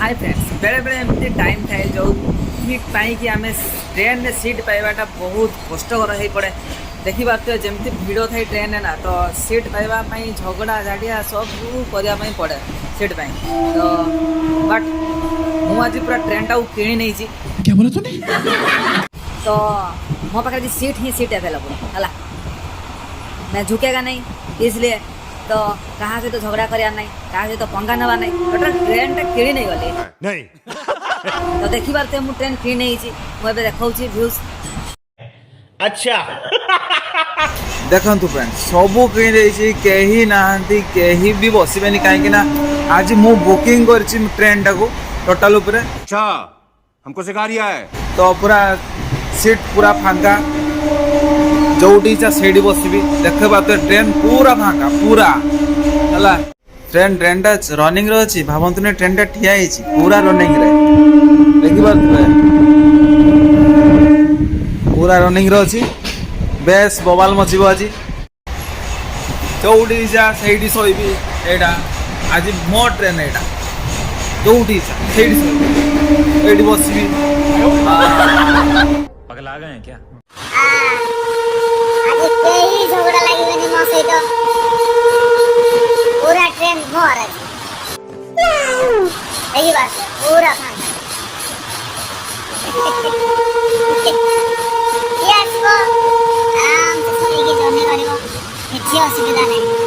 Hi friends बेले बेले एमती टाइम थाए जो कि आम ट्रेन में सीट पाइबाटा बहुत कष्टकर हो पड़े। देखी पार्थ जमती भिड़ थाई ट्रेन ना तो सीट पाइबापी झगड़ा झाड़िया सब करने पड़े सीट पाई तो बट मु आज पूरा ट्रेन टाक किणी नहीं क्या बोला तूने? तो मो पाखे सीट ही सीट अवेलेबल है। मैं झुकेगा नहीं इसलिए तो कहाँ से तो झगड़ा करार नहीं कहाँ से तो पंगा नवा नहीं टोटल ट्रेन टा किणी नहीं गली नहीं तो देखी पार्थे मु ट्रेन किणी नहीं मुझे देखा भ्यूज। अच्छा देखु फ्रेंड सबू किणी कहीं नहांती कहीं भी बसबेनि कहीं आज मु बुकिंग कर ट्रेन टाक टोटाल उपरे अच्छा हमको सिखा रिया है तो पूरा सीट पूरा फांका जोटी इच्छा से बसबी देख पाते ट्रेन पूरा फांका पूरा है ट्रेन टा रनिंग अच्छी भावतु ट्रेन टा ठिया पूरा रनिंग रे देखिए पूरा रनिंग अच्छी बेस बवाल मचब आज जोटी इच्छा से शोबी एटा आज मो ट्रेन एटा जोटी इच्छा से शोबी बसबी पगला गए हैं क्या? आज केही झगड़ा लागिबनी मो सहित पूरा ट्रेन मोर अछि एही बात पूरा फांका यस को आराम से सोई के जने करिवो किछि असुविधा नहीं।